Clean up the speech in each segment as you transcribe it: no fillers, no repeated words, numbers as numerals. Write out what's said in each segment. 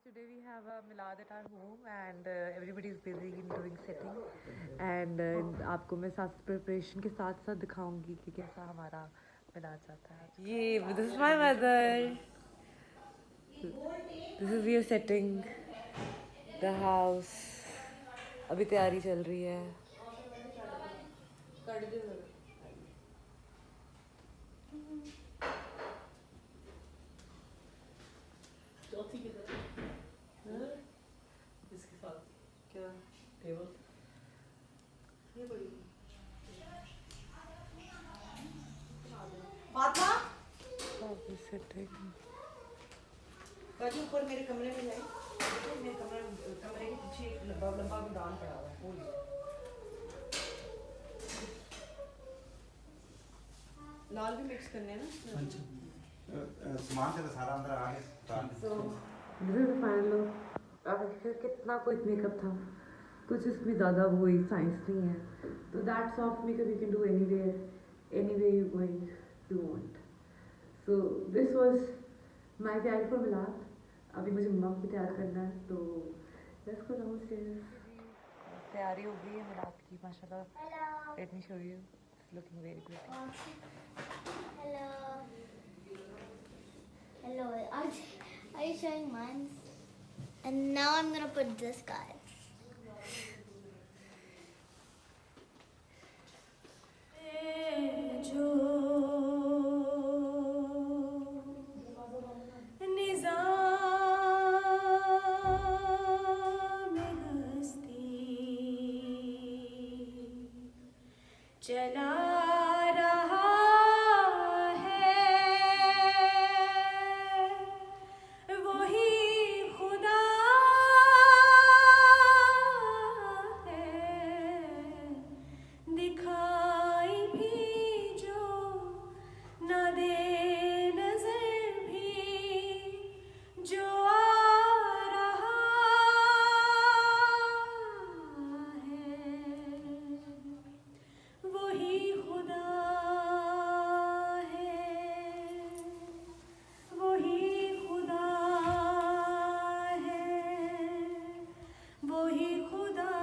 Today we have a Milad at our home and everybody is busy in doing setting and आपको मैं साथ preparation के साथ साथ दिखाऊंगी कि कैसा हमारा मिलाद जाता है. ये this is my mother. This is your setting. The house. अभी तैयारी चल रही है. चौथी की तरह इसके साथ क्या टेबल ये बड़ी फातिमा Setting. राजू ऊपर मेरे कमरे में जाए मेरे कमरे के पीछे एक लंबा लंबा मैदान पड़ा हुआ है वो लाल भी मिक्स करने हैं ना सामान तेरा सारा अंदर आ गया. So this is the final look. अब कितना क्विक मेकअप था. कुछ इसमें ज़्यादा वही साइंस नहीं है. तो that soft makeup you can do anywhere you going you want. So this was my tayari for Milad. अभी मुझे मम्मा को तैयार करना है तो let's go downstairs. तैयारी हो गई है मिलाद की माशाल्लाह. Let me show you. It's looking very good. Hello. Are you showing mine? And now I'm gonna put this guy. चला रहा है वही खुदा है दिखाई भी जो न दे नजर भी जो आ रहा है वही खुदा है वही खुदा है वही खुदा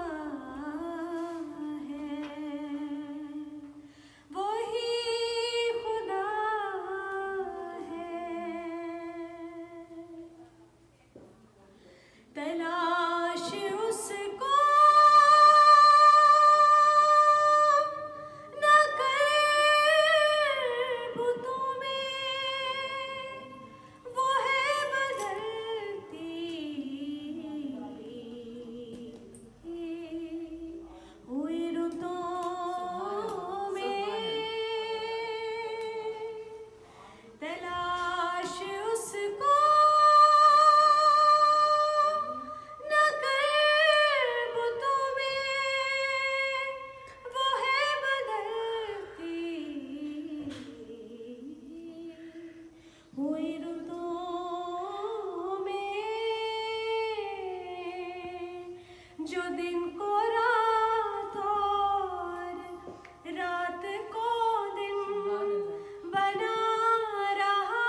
है वही खुदा है तलाश उसको जो दिन को रात और रात को दिन बना रहा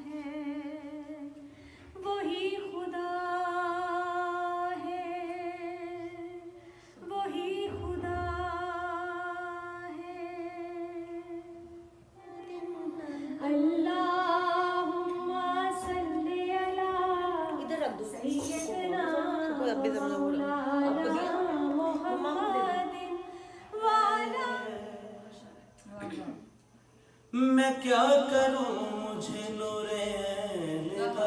है वही खुदा है वही खुदा है अल्लाहुम्मा सल्ली अला इधर रख दो सैयदना अभी जब मैं बोला मुहम्मदिन वाला मैं क्या करूं मुझे नूरे लगता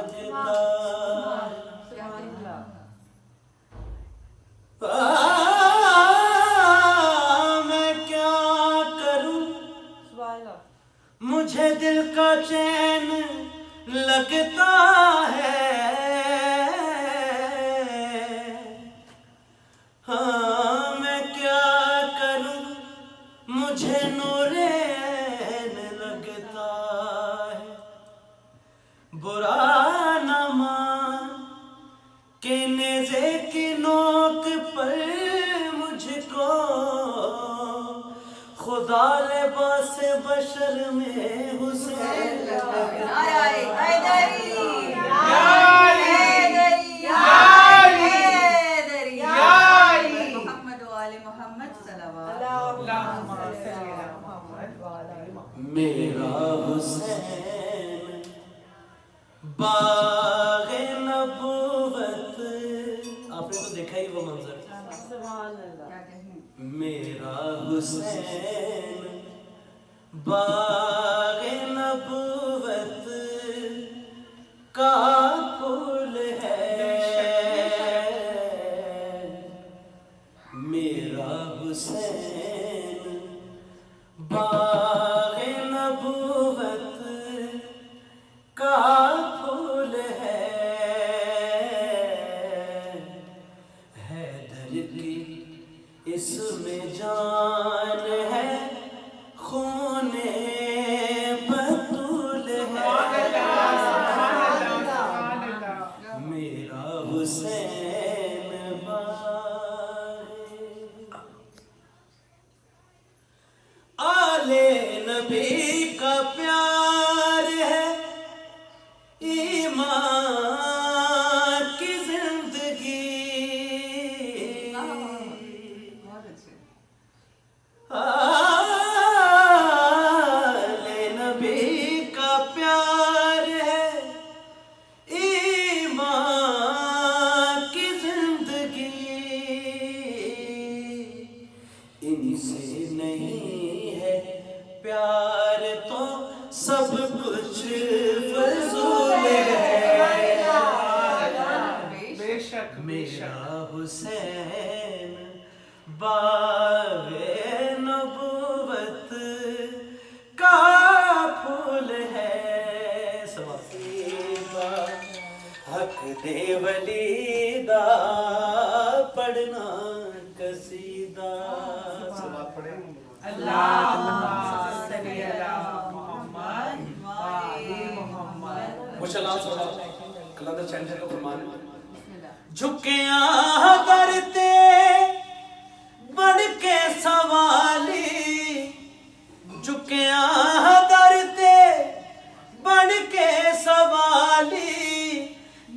मैं क्या करूं मुझे दिल का चैन लगता है हाँ मैं क्या करूं मुझे नूरैन लगता है बुरा न मान के नेज़े की नोक पर मुझको खुदा लिबास बशर में हुसैन लगता है बाग़े नबूवत, आपने तो देखा ही वो मंजर, मेरा हुसैन बाग़े नबूवत का फूल है, मेरा हुसैन बाग़े नबूवत का फूल है, हैदर की इसमें जान है, खूने बतूल है, मेरा हुसैन बाग़े। आले नबी का प्यार है, ईमान की जिंदगी, आले नबी का प्यार है, ईमान की जिंदगी, इनसे नहीं है प्यार तो सब कुछ फजूल है, मेरा हुसैन बाग़े नबूवत का फूल है, हक दे वलीदा पढ़ना कसीदा, कलंदर सेंटर का फरमान है, झुकिया करते बढ़ के सवाली, झुकिया करते बढ़ के सवाली,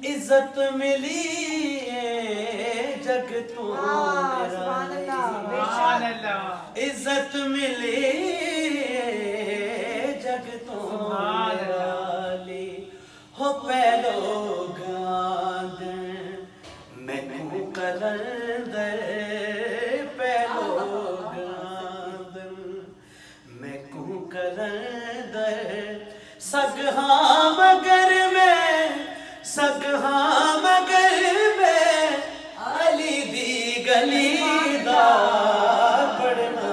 इज्जत मिली जग तो इज्जत मिली जग तो हो पहलो गाद मैं कलंदर, पहलो गाद मैं कलंदर, सगहा मगर में सगहा मगर में अली दी गली दा पढ़ना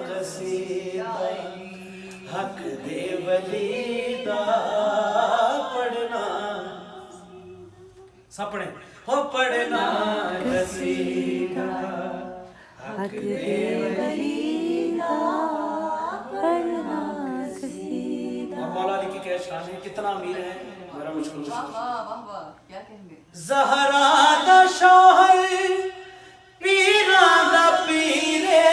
कसीदा, हक दे वलीदा पढ़ना, सपने हो पढ़ना कसीदा, हक दे वलीदा पढ़ना कसीदा। मौला अली की क्या शान है, कितना अमीर है, मेरा मुश्किल ज़हरा दा शौहर पीरा दा पीरे,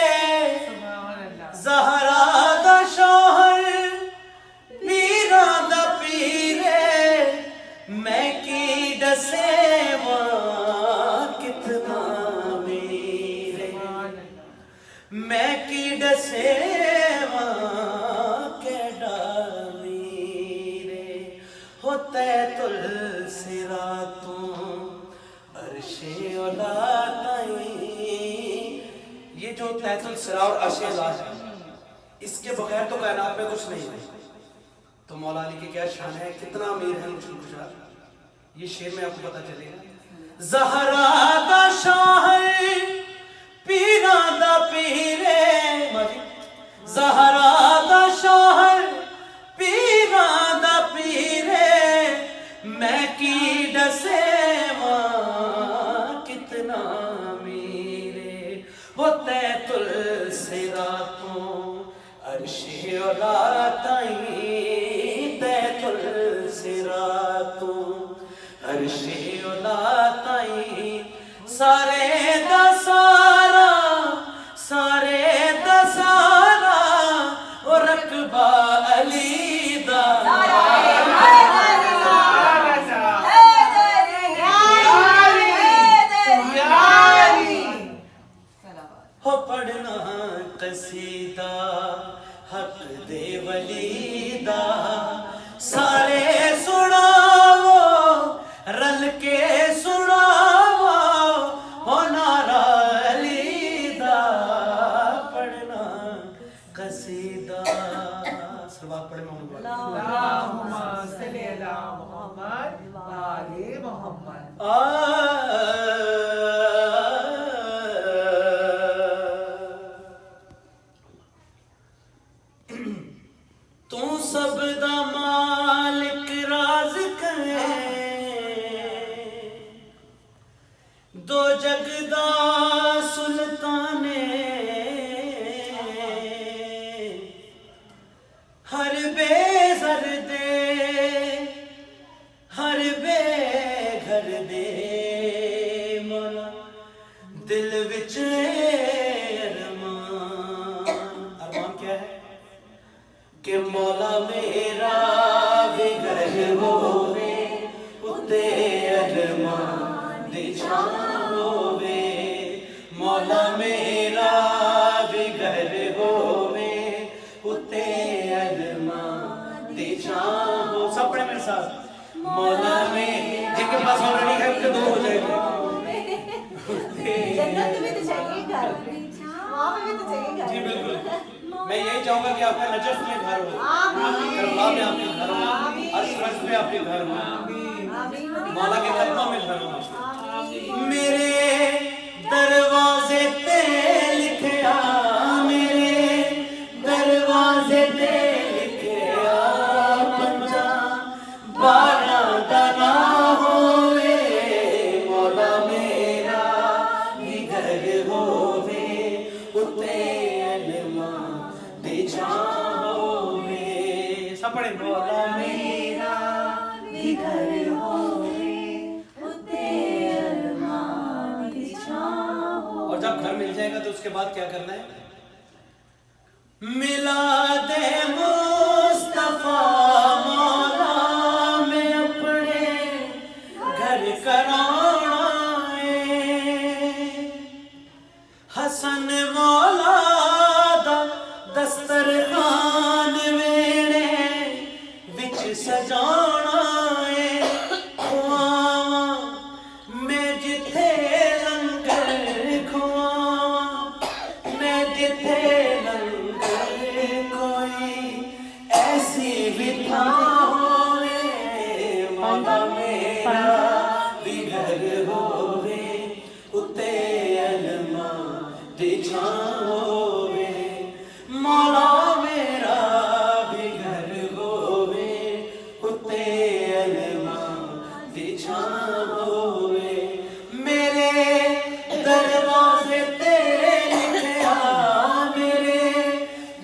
ज़हरा दा शौहर पीरा दा पीरे, मैं की डसे कितना मेरे, मैं की डसे केडा मेरे, होते तुल सिरातों अर्शे औला ताई, ये जो तैतुल सिरा और अर्शे औला है, इसके बगैर तो कायनात में कुछ नहीं है। तो मौला अली की क्या शान है, कितना अमीर है मुश्किल कुशार, ये शेर में आपको पता चलेगा। ज़हरा दा शौहर पीरा दा पीरे, ज़हरा दा शौहर पीरा दा पीरे, मैं की डसे कितना मेरे, होते तुल सिरातों अर्शे औला ताई, तैतुल सिरातों अर्शे औला ताई, सारे दा सारा सारे दा सारा और रकबा अली दा, हो पढ़ना कसीदा, हक दे वलीदा सारे सुनाओ या मोहम्मद वाले मोहम्मद। तू सब दा मालिक राज करे, दो जगदा सुल्ताने, हर बेज़र दे हर बेघर दे मौला दिल विच अरमान क्या है कि मौला मेरा भी घर होवे उत्ते अरमान दी छां होवे, मौला मेरा भी घर होवे उत्ते अरमान दी छां हो। सब पढ़े मेरे साथ। मौला में जिनके पास ऑलरेडी है उनके दो हो जाएंगे। जन्नत में तो चाहिए घर, वहाँ पे भी तो चाहिए घर। जी बिल्कुल, मैं यही चाहूंगा कि आपका नजफ में घर हो, करबला में आपके घर हो, अशरफ में आपके घर हो, मौला के कदमों में घर हो। मेरे दरवाजे पे लिखे आ, मेरे दरवाजे पे लिखे आ, पंजा बारा दाना होवे, मौला मेरा भी घर होवे उत्ते अरमान दी छां होवे। सब पढ़े। मौला मेरा भी घर होवे उत्ते अरमान दी छां हो। और जब घर मिल जाएगा तो उसके बाद क्या करना है? मिला दे मुस्तफा मौला में अपने घर कराना है, हसन मौला दा दस्तरखान वेणे विच सजाना है, खुआवा मैं जिथे लंगर खुआवा मैं जिथे ऐसी विधा होवे, मौला मेरा भी घर होवे उत्ते अरमान दी छां होवे, मौला मेरा भी घर होवे उत्ते अरमान दी छां होवे। मेरे दरवाजे ते लिखया, मेरे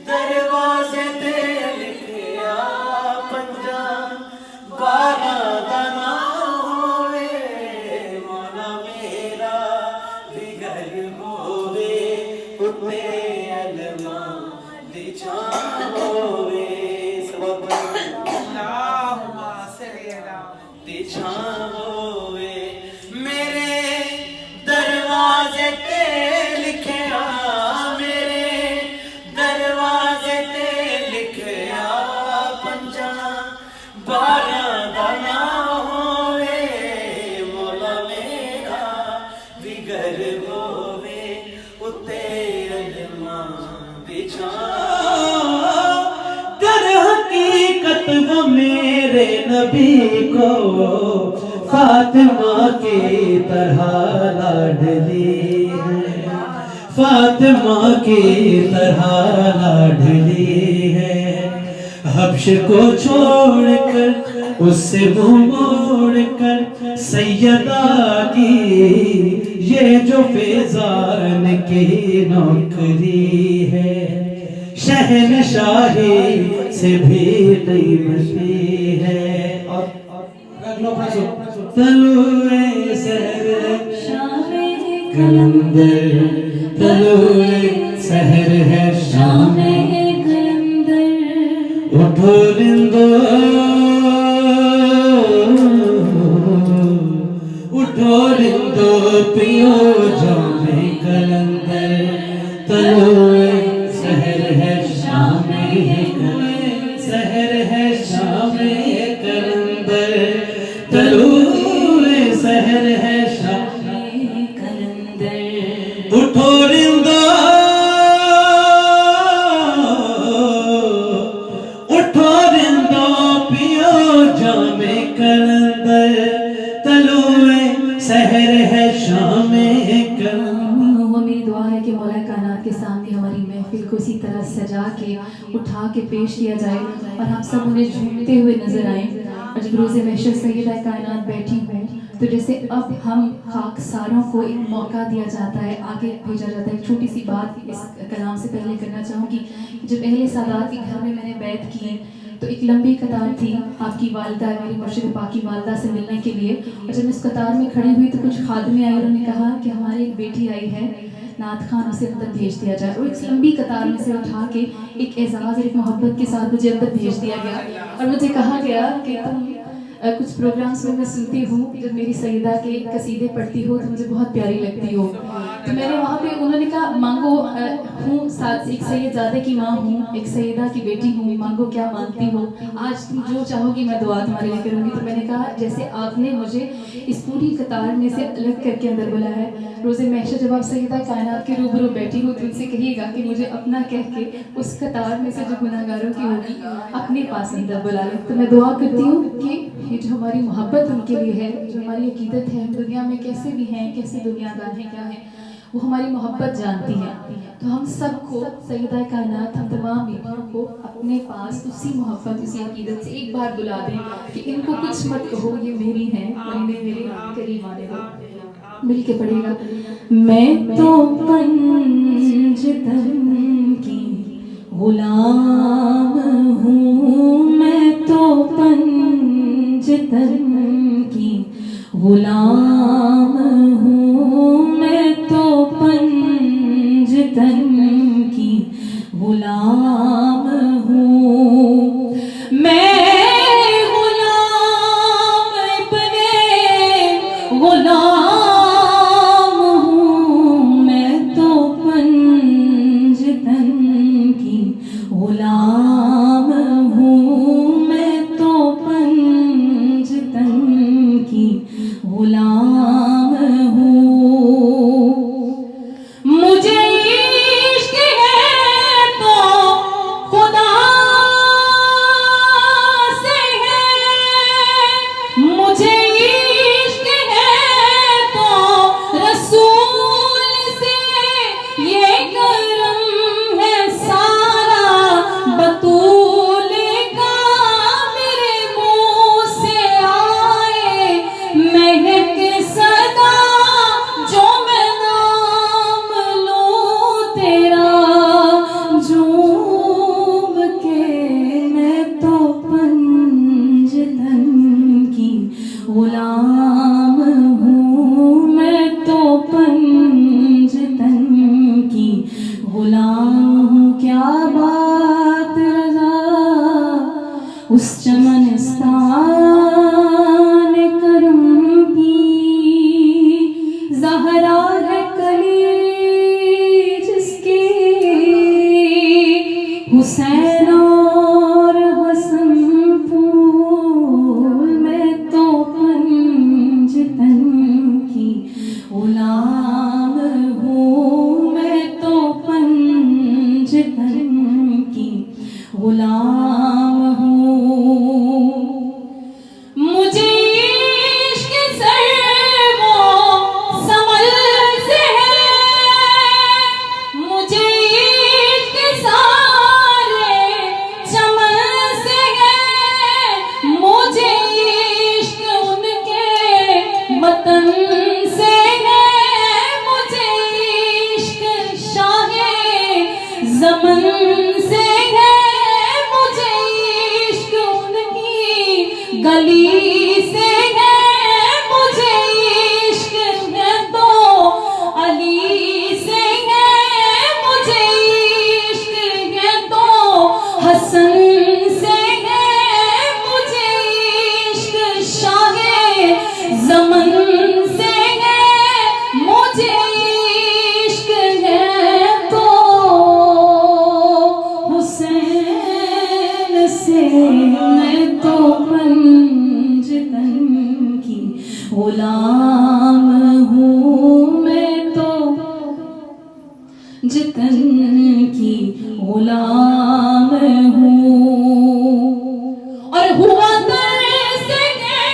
दरवाजे ते लिखया, पंजा बारा दाना होवे, मौला मेरा भी घर होवे उत्ते अरमान दी छां होवे। दी छां होवे। मेरे दरवाजे ते लिखया, मेरे दरवाजे ते लिखया, पंजा बारा दाना होवे, मौला मेरा भी घर होवे उत्ते अरमान दी छां। दर हकीकत वो मेरे नबी को फातिमा की तरह लाडली है, फातिमा की तरह लाडली है। हब्श को छोड़कर उससे मुंह मोड़कर सैयदा की ये जो फैजान की नौकरी है, शहनशाही से भी नहीं बची है। तलुए सहर कलंदर, तलुए सहर है शाम कलंदर, उठो रिंदो उठो रिंदो पियो जामे कलंदर, तलुए सहर है शाम सहर है शाम कलंदर, तलुए सहर है शाम कलंदर, उठो रिंदो उठो रिंदो पियो जामे कलंदर तलुए सहर है शाम कलंदर। वो मेरी दुआ है कि मौला कायनात के सामने हमारी महफिल को इसी तरह सजा के उठा के पेश किया जाए और हम सब उन्हें झूमते हुए नजर आए। और जब रोज़े महशर सैयदा कायनात बैठी हूँ तो जैसे अब हम खाकसारों को एक मौका दिया जाता है, आगे भेजा जाता है। एक छोटी सी बात इस कलाम से पहले करना चाहूँगी। जब अहले सादात के घर में मैंने बैत की तो एक लंबी कतार थी आपकी वालिदा, मेरी मुर्शिद पाकी वालिदा से मिलने के लिए। और जब इस कतार में खड़ी हुई तो कुछ खादमें आई, उन्होंने कहा कि हमारी एक बेटी आई है, नात खान उसे अंदर भेज दिया जाए। और इस लंबी कतार में से उठा के एक एजाज़, एक मोहब्बत के साथ मुझे अंदर भेज दिया गया। और मुझे कहा गया कि तुम कुछ प्रोग्राम्स में मैं सुनती हूँ जब मेरी सैयदा के कसीदे पढ़ती हो तो मुझे बहुत प्यारी लगती हो। तो मैंने वहाँ पे, उन्होंने कहा मांगो, हूँ साथ एक सैयदजादे की माँ हूँ, एक सैयदा की बेटी हूँ, मांगो क्या मांगती हो, आज तुम जो चाहोगी मैं दुआ तुम्हारे लिए करूँगी। तो मैंने कहा जैसे आपने मुझे इस पूरी कतार में से अलग करके अंदर बुलाया है, रोज़े महशर जब आप सैयदा कायनात के रूबरू बैठी हो तो उनसे कहिएगा कि मुझे अपना कह के उस कतार में से जो गुनाहगारों की होगी अपने पास अंदर बुला लें। तो मैं दुआ करती हूँ कि ये जो हमारी मोहब्बत उनके लिए है, जो हमारी अकीदत है, हम दुनिया में कैसे भी हैं, कैसे दुनियादार हैं, क्या हैं, वो हमारी मोहब्बत जानती है। तो हम सबको सैयदा कायनात, हम तमाम बीवियों को अपने पास उसी मोहब्बत, उसी अकीदत से एक बार बुला दें कि इनको कुछ मत कहो, ये मेरी हैं और इन्हें मेरे करीब आने दो। मिल के पढ़ेगा। मैं तो पंजतन की गुलाम हूँ, मैं तो पंजतन की गुलाम हूँ, मैं तो पंजतन की गुलाम हूँ। मैं गुलाम अपने गुलाम हूँ, मैं तो पंजतन की गुलाम हूँ, मैं तो पंजतन की गुलाम हूँ। मुझे इश्क है तो खुदा से है, मुझे इश्क है तो रसूल से, ये करम है सारा बतूल का, मेरे मुंह से आए महक सदा, जो मैं नाम लूं तेरा झूम के, मैं तो पंजतन की गुलाम हूँ, मैं तो पंजतन की गुलाम हूँ। क्या बात रज़ा उस चमनिस्तान करम की, ज़हरा है कली जिसकी, हुसैन और हसन फूल, मैं तो पंजतन की गुलाम हूँ, मैं तो पंजतन की गुलाम हूँ। मुझे इश्क सर वो समल से है, मुझे इश्क सारे चमन से है, मुझे इश्क उनके वतन से है, मुझे इश्क शाहे ज़मन से है, मुझे इश्क उनकी गली से है, मुझे इश्क है तो अली से है, मुझे इश्क है तो हसन से है, मुझे इश्क शाहे ज़मन से है, मुझे इश्क है तो हुसैन से, मैं तो पंजतन की गुलाम हूँ, मैं तो जितन की गुलाम हूँ। और हुआ तरस के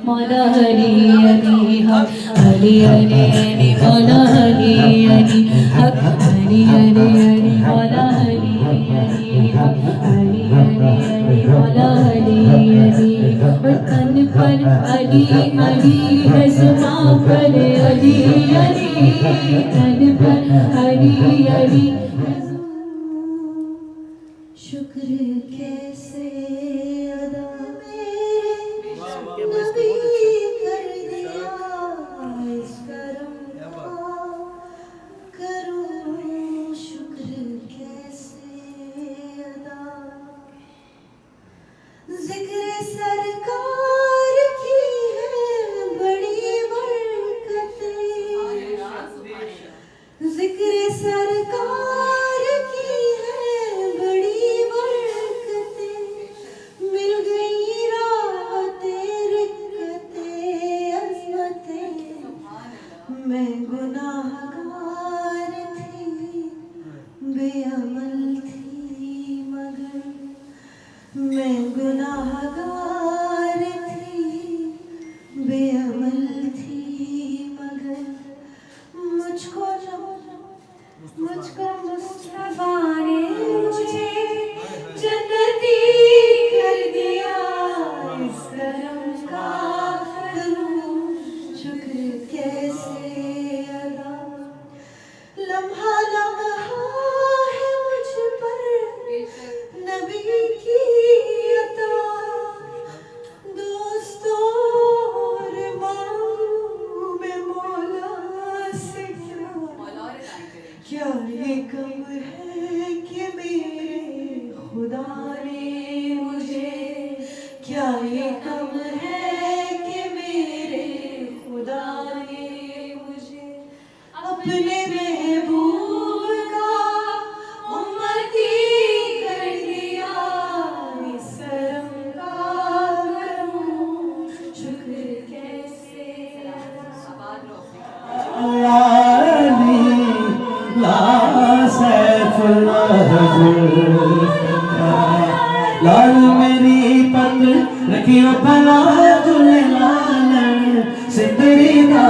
मौला अली अली हक अली अली अली मौला अली अली हक अली अली अली मौला अली अली हक अली अली अली मौला अली अली और तन पर अली अली है जुबां पर अली अली तन पर अली अली शुक्र कैसे अदा मेरे नबी कर दिया इस करम का करूं शुक्र कैसे अदा जिक्र सरकार की है बड़ी बरकतें जिक्र सरकार की है बड़ी बरकतें मिल गई राहतें रिक्कतें अज़मतें मैं गुनाहगार थी बेअमल थी मगर मैं गुनाहगार थी बेअमल थी मगर मुझको मुस्तफा ने मुझे जन्नती कर दिया इस करम का करूं शुक्र कैसे अदा लम्हा लम्हा है मुझ पर नबी की अता दोस्तों और मांगू मैं मौला से क्या ये कम है कि मेरे खुदा ने मुझे क्या ये कम है कि मेरे खुदा ने मुझे अपने महबूब का उम्मती कर दिया इस करम का करूं शुक्र कैसे लाल मेरी पत रखियो भला झूले लाल सिंदरी दा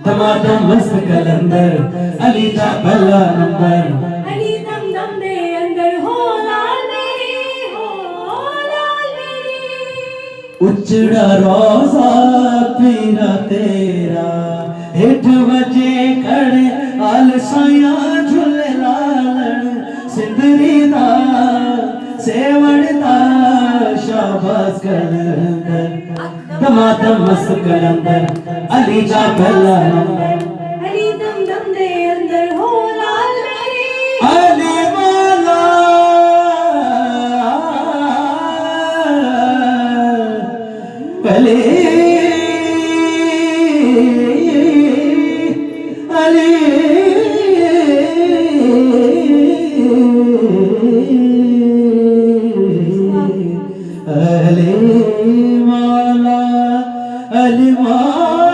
दमादम मस्त कलंदर अली दा भला नंबर अली दम दम दे अंदर हो लाल मेरी उचड़ा रोजा पीरा तेरा हेठ बजे खड़े आल साया झूले लाल सिंदरी दा सेवड़ दा शाबाश कलंदर दमादम मस्त कलंदर अली दा भला नंबर अली दम दम दे अंदर हो लाल मेरी अली मौला भले अली अली मौला अली मौला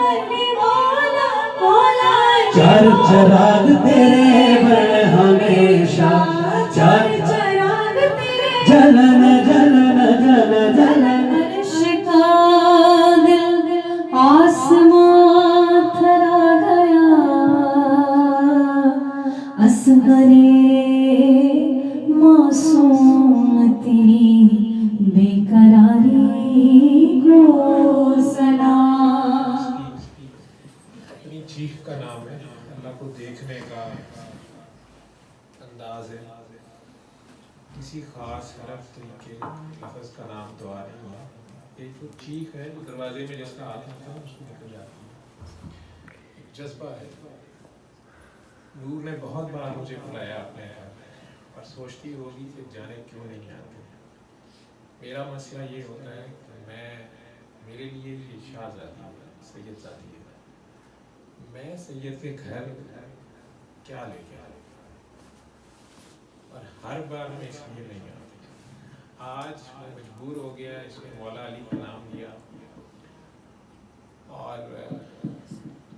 अली मौला चार चराग तेरे पर हमेशा चार जलन जलन जल जलन शिका दिल आसमां थरा गया असगरे मासूम तेरी बेकरारी को सलाम। अपनी चीख का नाम है, अल्लाह को देखने का अंदाज है। किसी खास हरफ तरीके लफ्ज़ का नाम तो आ नहीं हुआ। एक जो चीख है जो दरवाजे में जिसका हाथ होता है उसको निकल जाती है। एक जज्बा है। नूर ने बहुत बार मुझे बुलाया अपने घर, और सोचती होगी कि जाने क्यों नहीं आते। मेरा मसला ये होता है कि मेरे लिए ये शाहज़ादी है, सैयदज़ादी है। मैं सैयद के घर क्या लेके आया, और हर बार मैं इसलिए नहीं आती। आज मैं मजबूर हो गया, इसने मौला अली का नाम लिया और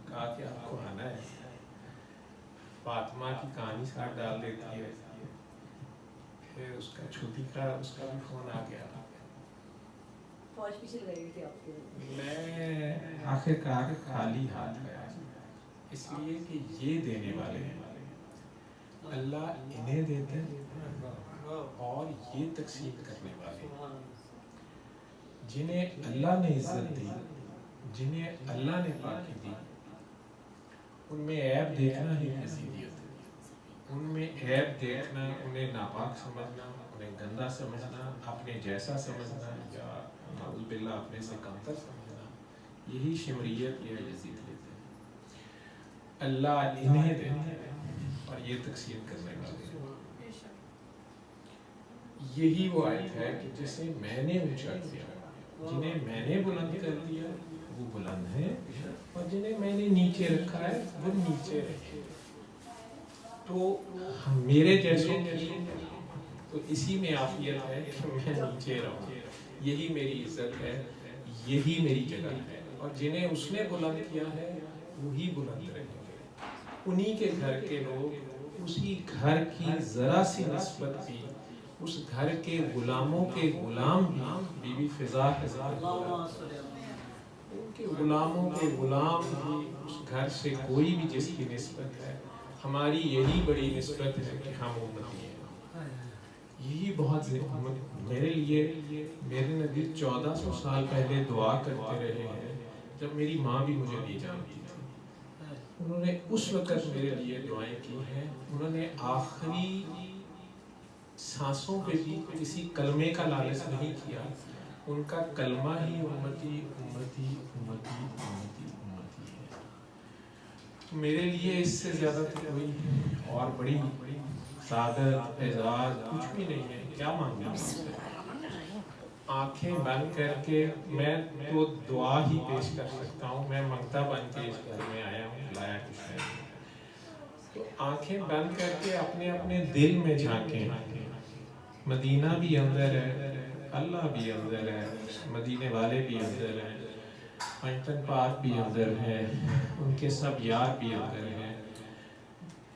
कहा कि आपको आना है। फातिमा की कहानी साथ डाल देती है, फिर उसका छोटी का उसका भी फोन आ गया। फौज पीछे लगाई हुई थी आपके। मैं आखिरकार खाली हाथ गया, इसलिए कि ये देने वाले हैं, अल्लाह इन्हें देते हैं और ये तकसीम करने वाले हैं। जिन्हें अल्लाह ने इज्जत दी, जिन्हें अल्लाह ने पाकी दी, उनमें ऐब देखना ही हसीदियत है। उनमें ऐब देखना, उन्हें नापाक समझना, उन्हें गंदा समझना, अपने जैसा समझना या नाउज़ बिल्लाह अपने से कमतर समझना, यही शिमरियत या यजीदियत है। अल्लाह इन्हें देते हैं और ये तकसीम करने वाले हैं। यही वो आयत है कि जिसे मैंने ऊंचा किया, जिन्हें मैंने बुलंद कर दिया वो बुलंद है, और जिन्हें मैंने नीचे रखा है वो नीचे रखे। तो मेरे जैसों की तो इसी में आफियत है कि मैं नीचे रहूं, यही मेरी इज्जत है, यही मेरी जगह है। और जिन्हें उसने बुलंद किया है वही बुलंद रहेंगे। उन्हीं के घर के लोग, उसी घर की जरा सी निस्बत भी, उस घर के गुलामों के गुलाम भी, बीबी फिजा उनके गुलामों के गुलाम भी, उस घर से कोई भी जिसकी निस्बत है, हमारी यही बड़ी निस्बत है कि हम उम्मती हैं। यही बहुत मेरे लिए, मेरे नबी 1400 साल पहले दुआ करते रहे हैं, जब मेरी माँ भी मुझे नहीं जानती थी। उन्होंने उस वक़्त मेरे लिए दुआएं की हैं। उन्होंने आखिरी सांसों पे भी किसी कलमे का लालच नहीं किया। उनका कलमा ही उम्मती उम्मती उम्मती उम्मती उम्मती है। मेरे लिए इससे ज़्यादा तो कोई और बड़ी सादत एजाज कुछ भी नहीं है। क्या मांगना मुझसे? आंखें बंद करके मैं तो दुआ ही पेश कर सकता हूँ। मैं मंगता बन के इस घर में आया हूँ, लाया कुछ नहीं। तो आंखें बंद करके अपने अपने दिल में झांकें। मदीना भी अंदर है, अल्लाह भी अंदर है, मदीने वाले भी अंदर हैं, पंचतन पाक भी अंदर है, उनके सब यार भी अंदर हैं,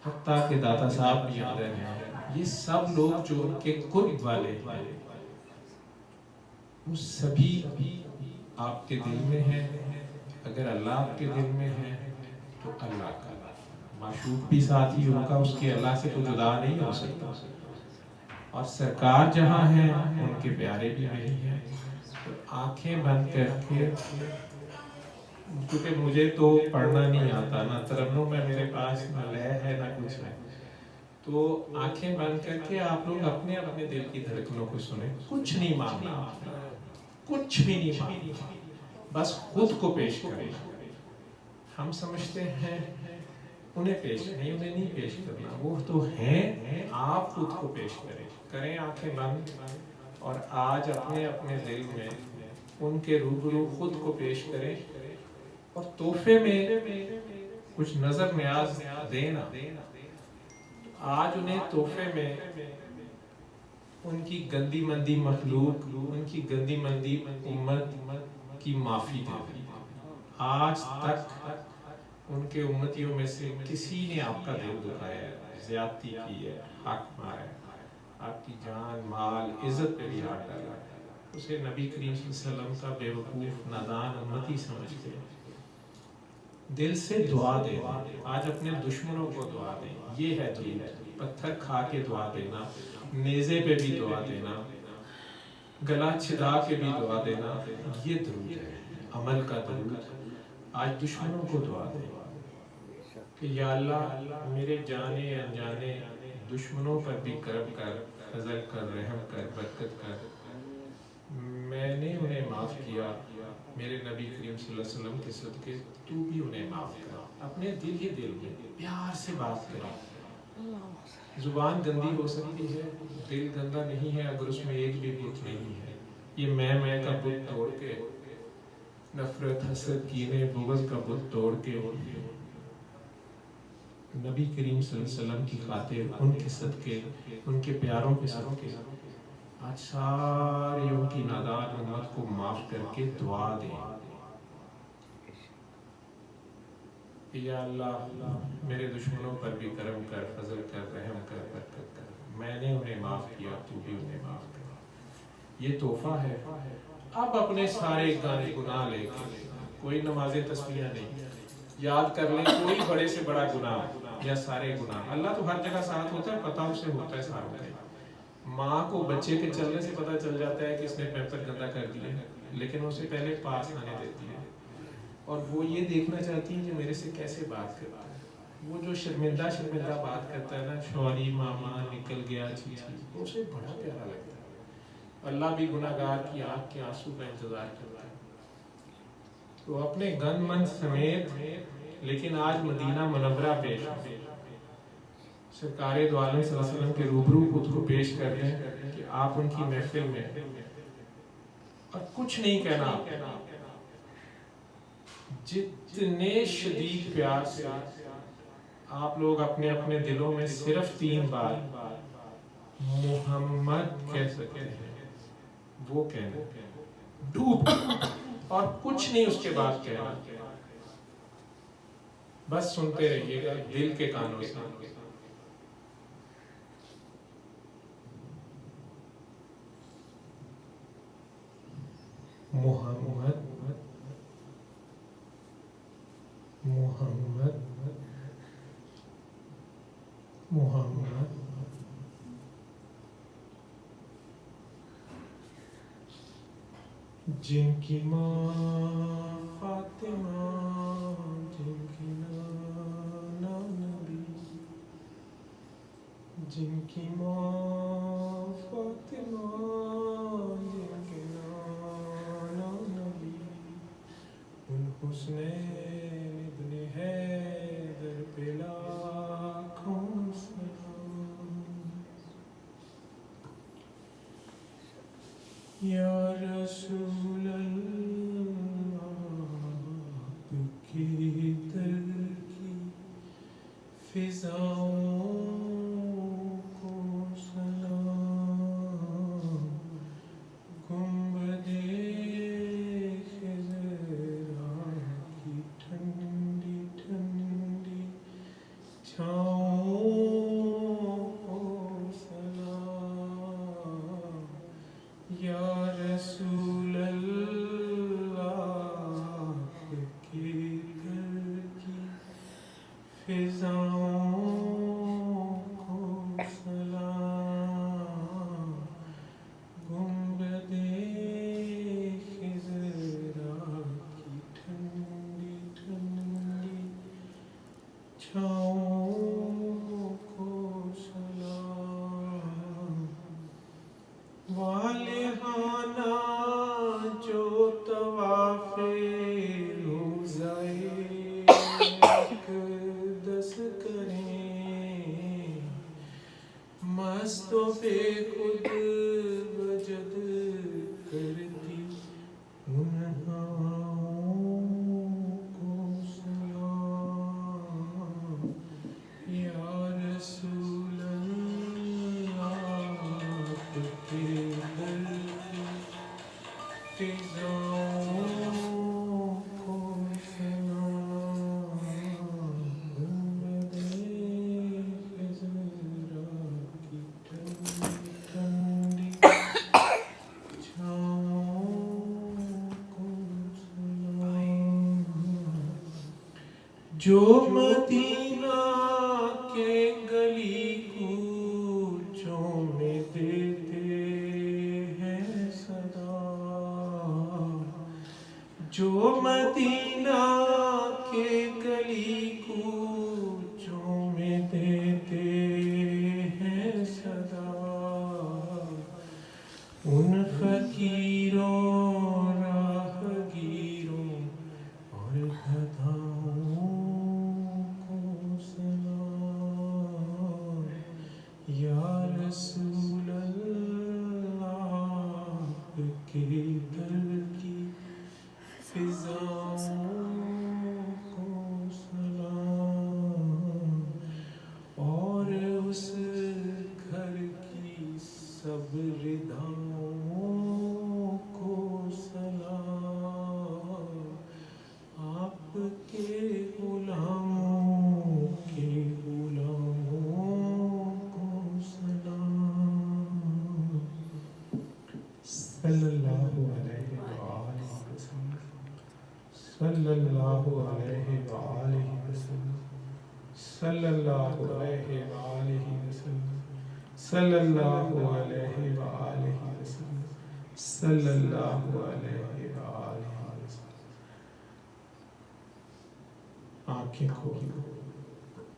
हत्ता के दाता साहब भी अंदर हैं। ये सब लोग जो उनके कुर्ब वाले हैं, वो सभी आपके दिल में हैं। अगर अल्लाह आपके दिल में है तो अल्लाह का माशूक भी साथ ही होगा, उसके अल्लाह से तो जुदा नहीं हो सकता। और सरकार जहाँ है उनके प्यारे भी वही हैं। तो आंखें बंद करके, क्योंकि मुझे तो पढ़ना नहीं आता, ना तरन्नुम में मेरे पास ना लय है ना कुछ है, तो आंखें बंद करके आप लोग अपने अपने दिल की धड़कनों को सुने। कुछ नहीं मांगना, कुछ भी नहीं मांगना, बस खुद को पेश करें। हम समझते हैं उन्हें पेश नहीं, उन्हें नहीं पेश करना, वो तो हैं, आप खुद को पेश करें। करें आंखें बंद और आज अपने अपने दिल में उनके रूबरू खुद को पेश करें और तोहफे में कुछ नजर न्याज देना। आज उन्हें तोहफे में उनकी गंदी मंदी मखलूक, उनकी गंदी मंदी उम्मत की माफी दे। आज तक उनके उम्मतियों में से किसी ने आपका दिल दुखाया है, ज्यादती की है, हक मारा है, आपकी जान माल इज्जत पे भी हाथ डाला, उसे नबी करीम सल्लल्लाहु अलैहि वसल्लम का बेवकूफ नादान उम्मती समझते। दिल से दुआ दे, आज अपने दुश्मनों को दुआ दें। ये है दुरूद। पत्थर खा के दुआ देना, नेज़े पे भी दुआ देना, गला छिदा के भी दुआ देना, ये दुरूद है, अमल का दुरूद। आज दुश्मनों को दुआ दें कि या अल्लाह मेरे जाने अनजाने दुश्मनों पर भी करम कर, फजल कर, रहम कर, बरकत कर। मैंने उन्हें माफ़ किया, मेरे नबी करीम सल्लल्लाहु अलैहि वसल्लम के सदके तू भी उन्हें माफ़ कर। अपने दिल ही दिल में प्यार से बात करें। जुबान गंदी हो सकती है, दिल गंदा नहीं है अगर उसमें एक भी बुत नहीं है। ये मैं का बुत तोड़ के, नफरत हसद कीने बुग़्ज़ का बुत तोड़ के नबी करीम सल्लल्लाहु अलैहि वसल्लम की खातिर, उनके सदके, उनके प्यारों के सदके आज सारी उनकी नादान उम्मत को माफ करके दुआ दें। या अल्लाह मेरे दुश्मनों पर भी करम कर, फजल कर, रहम कर, बरकत कर। मैंने उन्हें माफ़ किया, तू भी उन्हें माफ़ कर। ये तोहफा है। अब अपने सारे गाने गुनाह लेके, कोई नमाज़े तस्बीह नहीं, याद कर ले कोई बड़े से बड़ा गुनाह या सारे गुनाह। अल्लाह तो हर जगह साथ होता है, पता उसे होता है सारों का। माँ को बच्चे के चलने से पता चल जाता है कि इसने पैम्पर गंदा कर दिया, लेकिन उसे पहले पास आने देती है और वो ये देखना चाहती है कि मेरे से कैसे बात करता है। वो जो शर्मिंदा शर्मिंदा बात करता है ना, सॉरी मामा, निकल गया, छी छी, उसे बड़ा प्यारा लगता है। अल्लाह भी गुनाहगार की आँख के आंसू का इंतजार करता है। तो अपने गन मन समेत, लेकिन आज मदीना मुनव्वरा पेश है, सरकारे दो आलम सल्लल्लाहु अलैहि वसल्लम के रूबरू खुद को पेश कर दें कि आप उनकी महफिल में, और कुछ नहीं कहना, जितने शदीद प्यार से आप लोग अपने अपने दिलों में सिर्फ 3 बार मोहम्मद कह सकते हैं, वो कहना डूब, और कुछ नहीं उसके बाद कहना, बस सुनते रहिएगा दिल के कानों से। मोहम्मद मोहम्मद मोहम्मद। जिनकी माँ फातिमा, जिनकी नाना नबी, जिनकी माँ फातिमा, जिनके नाना नबी, उन हुस्नैन इब्ने हैदर पे लाखों सलाम। या रसूल अल्लाह, आपके दर की फिजाओं को सलाम। गुंबदे खिज़रा की ठंडी ठंडी छाओं को सलाम। या रसूल अल्लाह, आपके घर की फिजाओं को सलाम। गुंबदे खिज़रा की ठंडी ठंडी छाओं को सलाम। वालिहाना जो तवाफ़े रोज़ाए अक़दस करें, मस्तो बेखुद वजद करती उन हवाओं को सलाम। या रसूल अल्लाह, आपके दर की फिजाओं को सलाम। गुंबदे खिज़रा की ठंडी ठंडी छाओं को सलाम। जो मदीना के गली कूचों में देते हैं सदा, जो मदीना के गली कूचों में देते हैं सदा, उन फकीरों, राहगीरों और गधाओं को सलाम। या रसूल अल्लाह, आपके दर की फिजाओं को सलाम। और उस घर की सब रिदाओं को सलाम। आपके गुलाम सल्लल्लाहु अलैहि वसल्लम, सल्लल्लाहु अलैहि वसल्लम, सल्लल्लाहु अलैहि वसल्लम, सल्लल्लाहु अलैहि वसल्लम, सल्लल्लाहु अलैहि वसल्लम। आँखें खोलो।